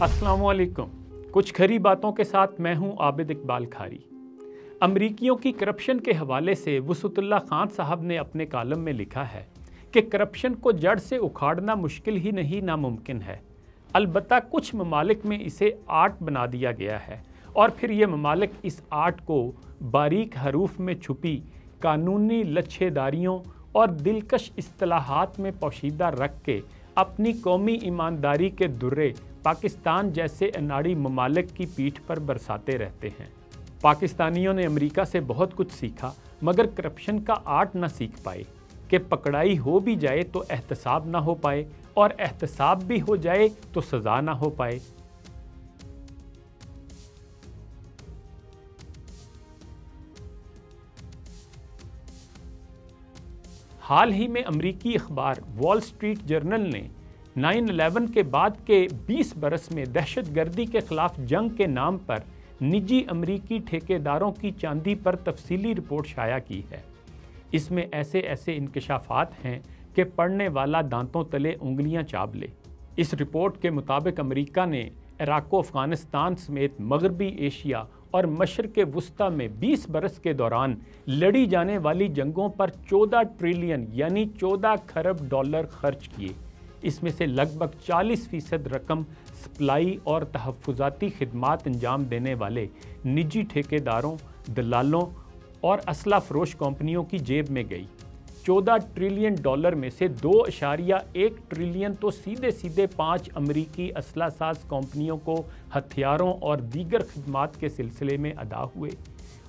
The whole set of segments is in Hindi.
अस्सलामुअलैकुम। कुछ खरी बातों के साथ मैं हूं आबिद इकबाल खारी। अमरीकियों की करप्शन के हवाले से वसुतुल्लाह खान साहब ने अपने कालम में लिखा है कि करप्शन को जड़ से उखाड़ना मुश्किल ही नहीं नामुमकिन है। अलबत्ता कुछ ममालिक में इसे आर्ट बना दिया गया है और फिर ये ममालिक इस आर्ट को बारीक हरूफ में छुपी कानूनी लच्छेदारियों और दिलकश इस्तिलाहात में पोशीदा रख के अपनी कौमी ईमानदारी के दुर्रे पाकिस्तान जैसे अनाड़ी ममालिक की पीठ पर बरसाते रहते हैं। पाकिस्तानियों ने अमेरिका से बहुत कुछ सीखा मगर करप्शन का आर्ट न सीख पाए कि पकड़ाई हो भी जाए तो एहतसाब ना हो पाए और एहतसाब भी हो जाए तो सज़ा ना हो पाए। हाल ही में अमरीकी अखबार वॉल स्ट्रीट जर्नल ने 9/11 के बाद के 20 बरस में दहशतगर्दी के खिलाफ जंग के नाम पर निजी अमरीकी ठेकेदारों की चांदी पर तफसीली रिपोर्ट शाया की है। इसमें ऐसे ऐसे इंकशाफात हैं कि पढ़ने वाला दांतों तले उंगलियां चाब ले। इस रिपोर्ट के मुताबिक अमरीका ने इराक़ अफ़गानिस्तान समेत मगरबी एशिया और मशरक़ वुस्ता में 20 बरस के दौरान लड़ी जाने वाली जंगों पर 14 ट्रिलियन यानी 14 खरब डॉलर खर्च किए। इसमें से लगभग 40% रकम सप्लाई और तहफ़्फ़ुज़ाती खिदमात अंजाम देने वाले निजी ठेकेदारों, दलालों और असला फरोश कंपनियों की जेब में गई। 14 ट्रिलियन डॉलर में से 2.1 ट्रिलियन तो सीधे सीधे 5 अमरीकी असला साज कंपनियों को हथियारों और दीगर खिदमात के सिलसिले में अदा हुए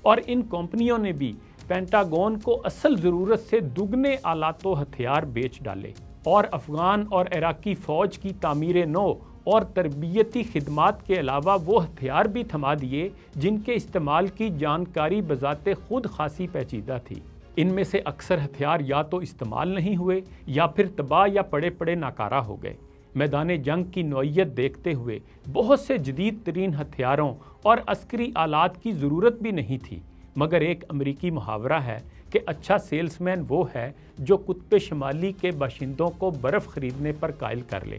और इन कंपनियों ने भी पेंटागन को असल ज़रूरत से दुगने आलात व हथियार बेच डाले और अफ़गान और इराकी फ़ौज की तामीर नो और तरबियती खिदमात के अलावा वो हथियार भी थमा दिए जिनके इस्तेमाल की जानकारी बज़ाते खुद खासी पेचीदा थी। इनमें से अक्सर हथियार या तो इस्तेमाल नहीं हुए या फिर तबाह या पड़े पड़े नाकारा हो गए। मैदान जंग की नौइयत देखते हुए बहुत से जदीद तरीन हथियारों और अस्करी आलात की ज़रूरत भी नहीं थी, मगर एक अमरीकी मुहावरा है कि अच्छा सेल्समैन वो है जो कुतुब शुमाली के बाशिंदों को बर्फ़ ख़रीदने पर कायल कर ले।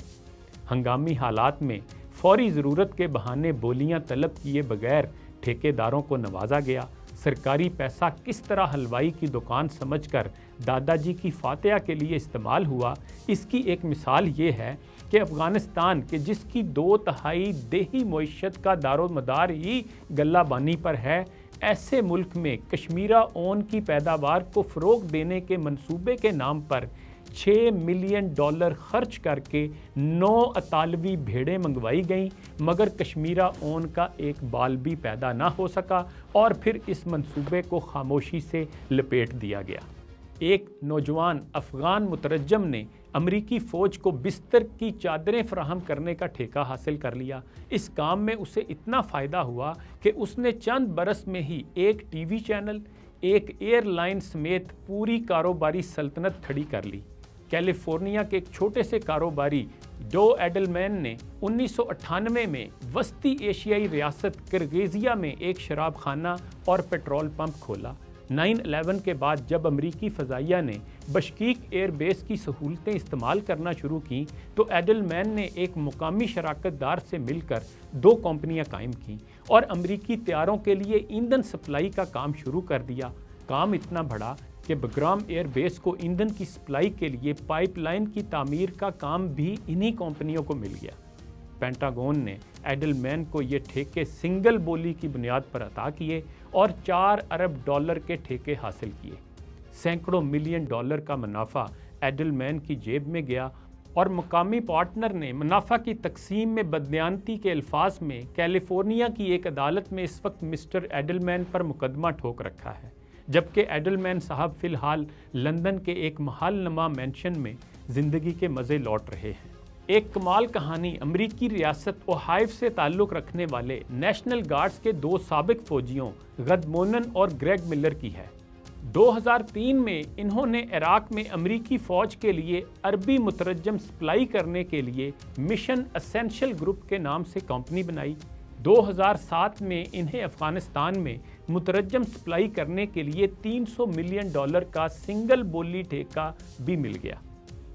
हंगामी हालात में फौरी ज़रूरत के बहाने बोलियां तलब किए बगैर ठेकेदारों को नवाजा गया। सरकारी पैसा किस तरह हलवाई की दुकान समझकर दादाजी की फातिहा के लिए इस्तेमाल हुआ, इसकी एक मिसाल ये है कि अफ़गानिस्तान के जिसकी 2/3 देही मईशत का दारोमदार ही गल्लाबानी पर है, ऐसे मुल्क में कश्मीरा ओन की पैदावार को फ़रोग़ देने के मंसूबे के नाम पर 6 मिलियन डॉलर खर्च करके 9 अतालवी भेड़ें मंगवाई गईं, मगर कश्मीरा ओन का एक बाल भी पैदा ना हो सका और फिर इस मंसूबे को खामोशी से लपेट दिया गया। एक नौजवान अफ़गान मुतरज्जम ने अमरीकी फ़ौज को बिस्तर की चादरें फराहम करने का ठेका हासिल कर लिया। इस काम में उसे इतना फ़ायदा हुआ कि उसने चंद बरस में ही एक टीवी चैनल, एक एयरलाइन समेत पूरी कारोबारी सल्तनत खड़ी कर ली। कैलिफोर्निया के एक छोटे से कारोबारी डो एडलमैन ने 1998 में वस्ती एशियाई रियासत किर्गिज़िया में एक शराब खाना और पेट्रोल पंप खोला। 9/11 के बाद जब अमरीकी फ़ज़ाइया ने बशकीक एयरबेस की सहूलतें इस्तेमाल करना शुरू की तो एडलमैन ने एक मुकामी शराकतदार से मिलकर 2 कंपनियां कायम की और अमरीकी तैयारों के लिए ईंधन सप्लाई का काम शुरू कर दिया। काम इतना बढ़ा कि बग्राम एयरबेस को ईंधन की सप्लाई के लिए पाइपलाइन की तामीर का काम भी इन्हीं कंपनियों को मिल गया। पेंटागन ने एडलमैन को ये ठेके सिंगल बोली की बुनियाद पर अता किए और 4 अरब डॉलर के ठेके हासिल किए। सैकड़ों मिलियन डॉलर का मुनाफा एडलमैन की जेब में गया और मुकामी पार्टनर ने मुनाफा की तकसीम में बददियानती के अल्फाज में कैलिफोर्निया की एक अदालत में इस वक्त मिस्टर एडलमैन पर मुकदमा ठोक रखा है, जबकि एडलमैन साहब फ़िलहाल लंदन के एक महलनुमा मैंशन में ज़िंदगी के मज़े लौट रहे हैं। एक कमाल कहानी अमरीकी रियासत ओहायो से ताल्लुक़ रखने वाले नेशनल गार्ड्स के 2 साबिक फ़ौजियों गद मोनन और ग्रेग मिलर की है। 2003 में इन्होंने इराक़ में अमरीकी फ़ौज के लिए अरबी मुतरज्जम सप्लाई करने के लिए मिशन एसेंशियल ग्रुप के नाम से कंपनी बनाई। 2007 में इन्हें अफ़गानिस्तान में मुतरज्जम सप्लाई करने के लिए $300 मिलियन का सिंगल बोली ठेका भी मिल गया।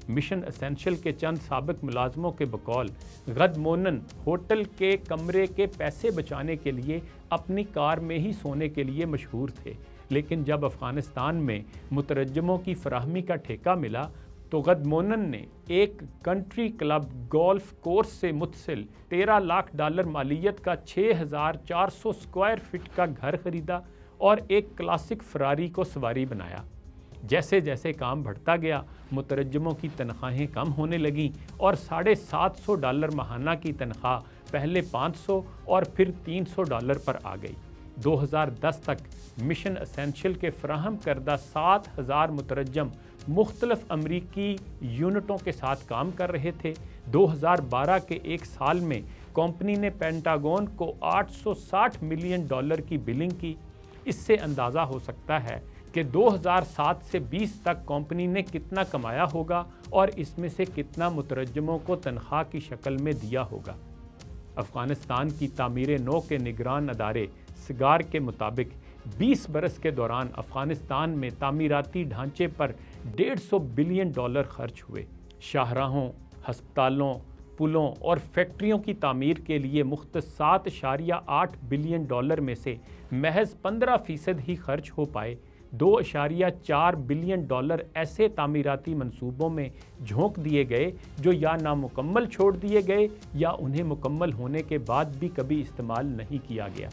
मिशन एसेंशियल के चंद साबिक मुलाजमों के बकौल गद मोनन होटल के कमरे के पैसे बचाने के लिए अपनी कार में ही सोने के लिए मशहूर थे, लेकिन जब अफ़गानिस्तान में मुतरज्जमों की फराहमी का ठेका मिला तो गद मोनन ने एक कंट्री क्लब गोल्फ कोर्स से मुतसिल $13 लाख मालियत का 6400 स्क्वायर फीट का घर खरीदा और एक क्लासिक फरारी को सवारी बनाया। जैसे जैसे काम बढ़ता गया, मुतरज्जमों की तनख्वाहें कम होने लगीं और $750 माहाना की तनख्वाह पहले 500 और फिर $300 पर आ गई। 2010 तक मिशन एसेंशियल के फराहम करदा 7000 मुतरज्जम मुख्तलिफ अमरीकी यूनिटों के साथ काम कर रहे थे। 2012 के एक साल में कंपनी ने पेंटागन को $860 मिलियन की बिलिंग की। इससे अंदाज़ा हो सकता है कि 2007 से 20 तक कंपनी ने कितना कमाया होगा और इसमें से कितना मुतरज्जमों को तनख्वाह की शक्ल में दिया होगा। अफ़गानिस्तान की तामीर नौ के निगरान अदारे सिगार के मुताबिक 20 बरस के दौरान अफ़गानिस्तान में तामीराती ढांचे पर $150 बिलियन खर्च हुए। शाहराहों, हस्पतालों, पुलों और फैक्ट्रियों की तामीर के लिए मुख्तस $7.8 बिलियन में से महज 15% ही खर्च हो पाए। $2.4 बिलियन ऐसे तामीराती मंसूबों में झोंक दिए गए जो या नामुकम्मल छोड़ दिए गए या उन्हें मुकम्मल होने के बाद भी कभी इस्तेमाल नहीं किया गया।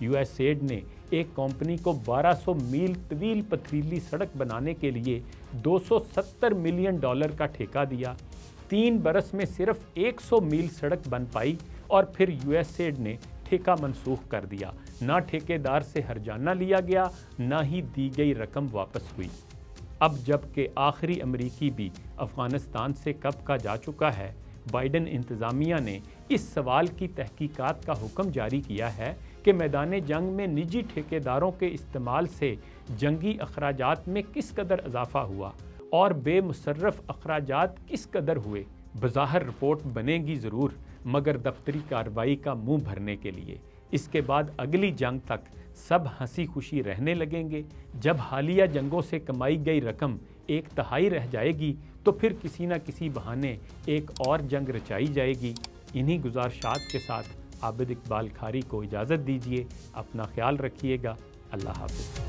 यूएसएड ने एक कंपनी को 1200 मील तवील पथरीली सड़क बनाने के लिए $270 मिलियन का ठेका दिया। 3 बरस में सिर्फ 100 मील सड़क बन पाई और फिर यूएसएड ने ठेका मनसूख कर दिया। ना ठेकेदार से हर्जाना लिया गया, ना ही दी गई रकम वापस हुई। अब जबकि आखिरी अमरीकी भी अफ़गानिस्तान से कब का जा चुका है, बाइडन इंतज़ामिया ने इस सवाल की तहकीकात का हुक्म जारी किया है कि मैदान जंग में निजी ठेकेदारों के इस्तेमाल से जंगी अखराजात में किस कदर इजाफा हुआ और बेमुसर्रफ अखराजात किस कदर हुए। बज़ाहिर रिपोर्ट बनेगी ज़रूर, मगर दफ्तरी कार्रवाई का मुंह भरने के लिए। इसके बाद अगली जंग तक सब हंसी खुशी रहने लगेंगे। जब हालिया जंगों से कमाई गई रकम 1/3 रह जाएगी तो फिर किसी न किसी बहाने एक और जंग रचाई जाएगी। इन्हीं गुजारिशात के साथ आबिद इकबाल खारी को इजाज़त दीजिए। अपना ख्याल रखिएगा। अल्लाह हाफ़िज़।